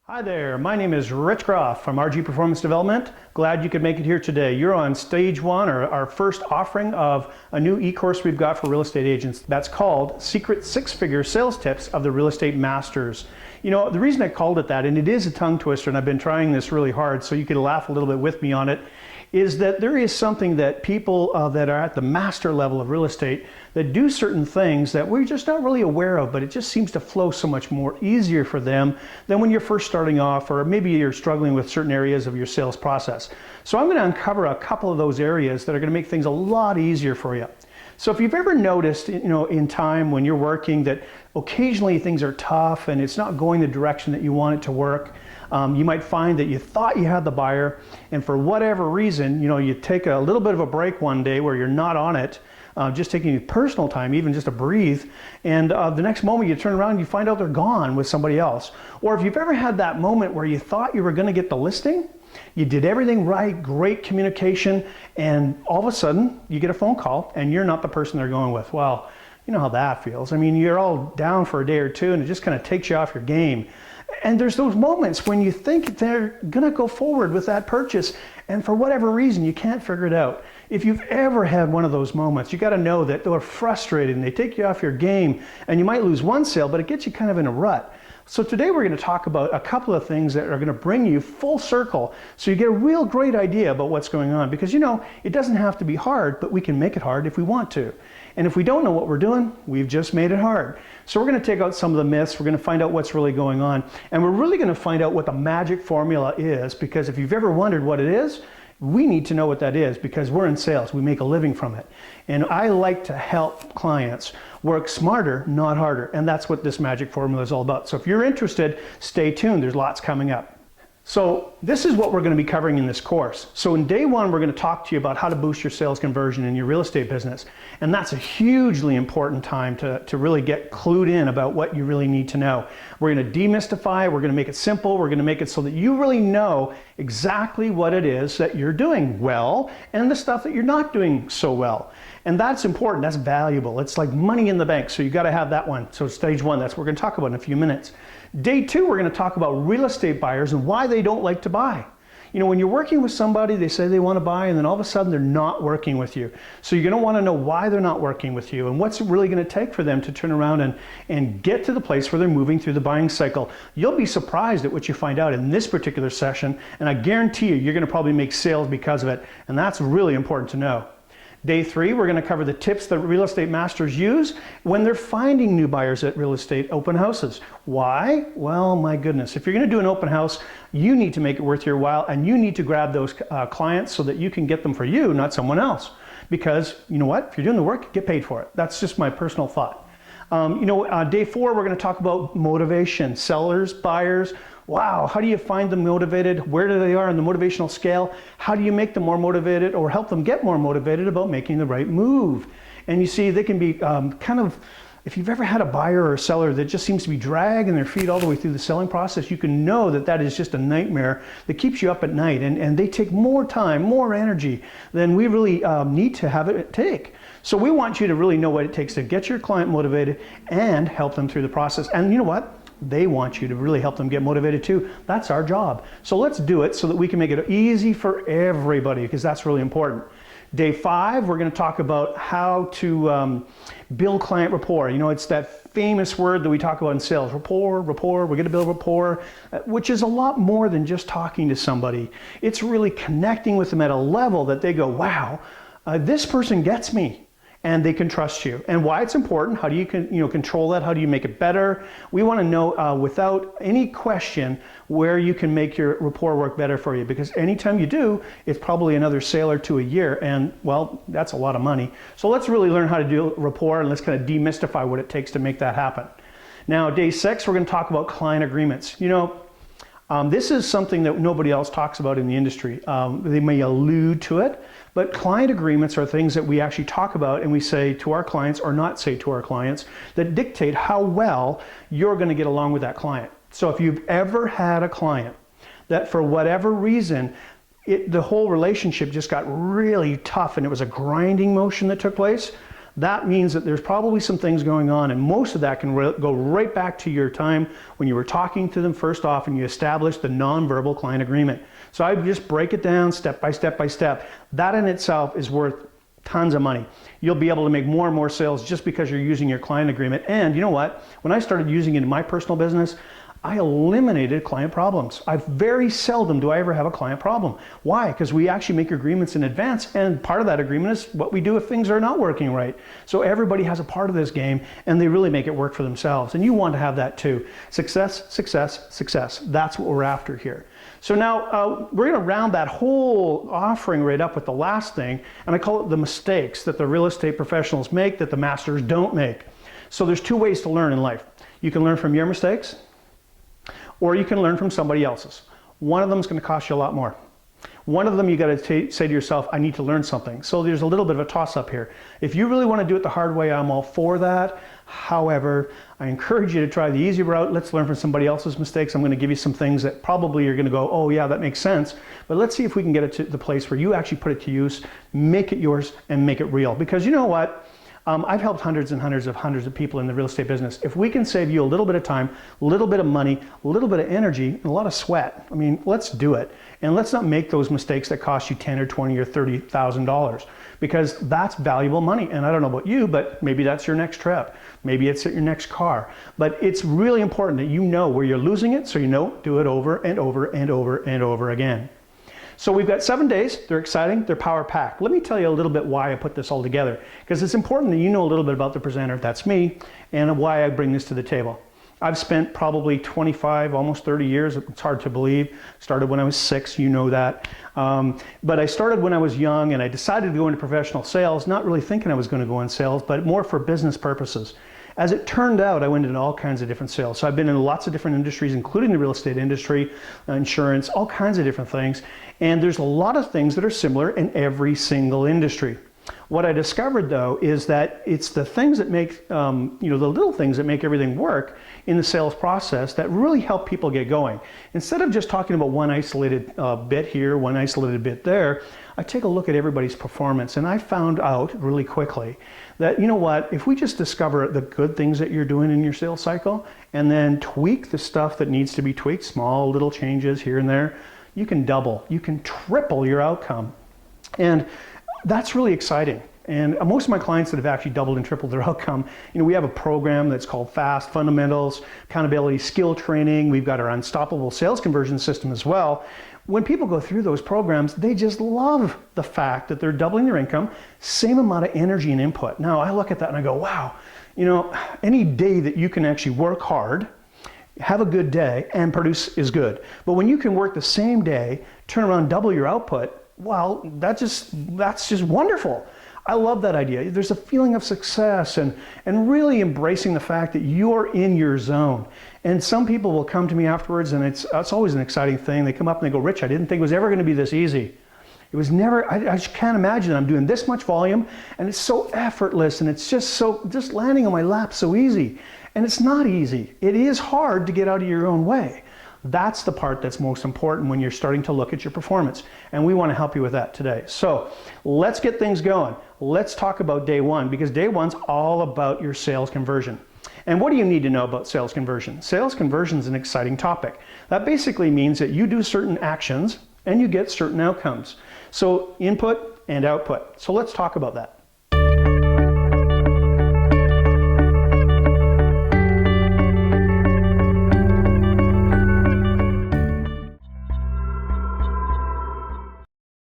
Hi there, my name is Rich Grof from RG Performance Development. Glad you could make it here today. You're on stage one, or our first offering of a new e-course we've got for real estate agents. That's called Secret Six-Figure Sales Tips of the Real Estate Masters. You know, the reason I called it that, and it is a tongue twister, and I've been trying this really hard so you can laugh a little bit with me on it, is that there is something that people that are at the master level of real estate that do certain things that we're just not really aware of, but it just seems to flow so much more easier for them than when you're first starting off, or maybe you're struggling with certain areas of your sales process. So I'm going to uncover a couple of those areas that are going to make things a lot easier for you. So if you've ever noticed, in time when you're working that occasionally things are tough and it's not going the direction that you want it to work, you might find that you thought you had the buyer, and for whatever reason, you take a little bit of a break one day where you're not on it, just taking personal time, even just to breathe, and the next moment you turn around and you find out they're gone with somebody else. Or if you've ever had that moment where you thought you were going to get the listing, you did everything right, great communication, and all of a sudden you get a phone call and you're not the person they're going with. Well, you know how that feels. I mean, you're all down for a day or two and it just kind of takes you off your game. And there's those moments when you think they're gonna go forward with that purchase, and for whatever reason you can't figure it out. If you've ever had one of those moments, you gotta know that they're frustrated and they take you off your game, and you might lose one sale, but it gets you kind of in a rut. So today we're going to talk about a couple of things that are going to bring you full circle so you get a real great idea about what's going on. Because it doesn't have to be hard, but we can make it hard if we want to. And if we don't know what we're doing, we've just made it hard. So we're going to take out some of the myths, we're going to find out what's really going on, and we're really going to find out what the magic formula is, because if you've ever wondered what it is, we need to know what that is, because we're in sales. We make a living from it. And I like to help clients work smarter, not harder. And that's what this magic formula is all about. So if you're interested, stay tuned. There's lots coming up. So this is what we're going to be covering in this course. So in day one, we're going to talk to you about how to boost your sales conversion in your real estate business. And that's a hugely important time to really get clued in about what you really need to know. We're going to demystify, we're going to make it simple, we're going to make it so that you really know exactly what it is that you're doing well and the stuff that you're not doing so well. And that's important, that's valuable. It's like money in the bank, so you got to have that one. So stage one, that's what we're going to talk about in a few minutes. Day two, we're going to talk about real estate buyers and why they don't like to buy. When you're working with somebody, they say they want to buy, and then all of a sudden they're not working with you. So you're going to want to know why they're not working with you and what's really going to take for them to turn around and get to the place where they're moving through the buying cycle. You'll be surprised at what you find out in this particular session, and I guarantee you're going to probably make sales because of it, and that's really important to know. Day three, we're going to cover the tips that real estate masters use when they're finding new buyers at real estate open houses. Why? Well, my goodness, if you're going to do an open house, you need to make it worth your while, and you need to grab those clients so that you can get them for you, not someone else. Because you know what? If you're doing the work, get paid for it. That's just my personal thought. Day four, we're going to talk about motivation. Sellers, buyers. Wow, how do you find them motivated? Where do they are on the motivational scale? How do you make them more motivated or help them get more motivated about making the right move? And you see, they can be if you've ever had a buyer or a seller that just seems to be dragging their feet all the way through the selling process, you can know that that is just a nightmare that keeps you up at night. And they take more time, more energy than we really need to have it take. So we want you to really know what it takes to get your client motivated and help them through the process. And you know what? They want you to really help them get motivated too. That's our job. So let's do it so that we can make it easy for everybody, because that's really important. Day five, we're going to talk about how to build client rapport. It's that famous word that we talk about in sales, rapport, we're going to build rapport, which is a lot more than just talking to somebody. It's really connecting with them at a level that they go, wow, this person gets me. And they can trust you. And why it's important, how do you control that, how do you make it better? We want to know without any question where you can make your rapport work better for you, because anytime you do, it's probably another sale or two a year, and well, that's a lot of money. So let's really learn how to do rapport, and let's kind of demystify what it takes to make that happen. Now, day six, we're going to talk about client agreements. This is something that nobody else talks about in the industry. They may allude to it, but client agreements are things that we actually talk about and we say to our clients or not say to our clients that dictate how well you're going to get along with that client. So if you've ever had a client that for whatever reason, the whole relationship just got really tough and it was a grinding motion that took place, that means that there's probably some things going on, and most of that can go right back to your time when you were talking to them first off and you established the nonverbal client agreement. So I just break it down step by step by step. That in itself is worth tons of money. You'll be able to make more and more sales just because you're using your client agreement. And you know what? When I started using it in my personal business, I eliminated client problems. Very seldom do I ever have a client problem. Why? Because we actually make agreements in advance, and part of that agreement is what we do if things are not working right. So everybody has a part of this game, and they really make it work for themselves. And you want to have that too. Success, success, success. That's what we're after here. So now we're going to round that whole offering right up with the last thing, and I call it the mistakes that the real estate professionals make that the masters don't make. So there's two ways to learn in life. You can learn from your mistakes, or you can learn from somebody else's. One of them is going to cost you a lot more. One of them you got to say to yourself, I need to learn something. So there's a little bit of a toss-up here. If you really want to do it the hard way, I'm all for that. However, I encourage you to try the easy route. Let's learn from somebody else's mistakes. I'm going to give you some things that probably you're going to go, oh yeah, that makes sense. But let's see if we can get it to the place where you actually put it to use, make it yours, and make it real. Because you know what? I've helped hundreds of people in the real estate business. If we can save you a little bit of time, a little bit of money, a little bit of energy, and a lot of sweat, I mean, let's do it. And let's not make those mistakes that cost you $10 or $20 or $30,000, because that's valuable money. And I don't know about you, but maybe that's your next trip. Maybe it's at your next car. But it's really important that you know where you're losing it, so you don't do it over and over and over and over again. So we've got 7 days. They're exciting. They're power-packed. Let me tell you a little bit why I put this all together, because it's important that you know a little bit about the presenter, that's me, and why I bring this to the table. I've spent probably 25, almost 30 years. It's hard to believe. Started when I was 6, you know that. But I started when I was young, and I decided to go into professional sales, not really thinking I was going to go in sales, but more for business purposes. As it turned out, I went into all kinds of different sales. So I've been in lots of different industries, including the real estate industry, insurance, all kinds of different things. And there's a lot of things that are similar in every single industry. What I discovered though is that it's the things that make, the little things that make everything work in the sales process that really help people get going. Instead of just talking about one isolated bit here, one isolated bit there, I take a look at everybody's performance, and I found out really quickly that, you know what, if we just discover the good things that you're doing in your sales cycle and then tweak the stuff that needs to be tweaked, small little changes here and there, you can double, you can triple your outcome. And that's really exciting. And most of my clients that have actually doubled and tripled their outcome, we have a program that's called FAST, Fundamentals, Accountability, Skill Training. We've got our Unstoppable Sales Conversion System as well. When people go through those programs, they just love the fact that they're doubling their income, same amount of energy and input. Now, I look at that and I go, wow, any day that you can actually work hard, have a good day, and produce is good. But when you can work the same day, turn around, double your output, well, that's just wonderful. I love that idea. There's a feeling of success and really embracing the fact that you're in your zone. And some people will come to me afterwards, and it's always an exciting thing. They come up and they go, Rich, I didn't think it was ever going to be this easy. It was never, I just can't imagine I'm doing this much volume, and it's so effortless, and it's just landing on my lap so easy. And it's not easy. It is hard to get out of your own way. That's the part that's most important when you're starting to look at your performance. And we want to help you with that today. So let's get things going. Let's talk about day one, because day one's all about your sales conversion. And what do you need to know about sales conversion? Sales conversion is an exciting topic. That basically means that you do certain actions and you get certain outcomes. So input and output. So let's talk about that.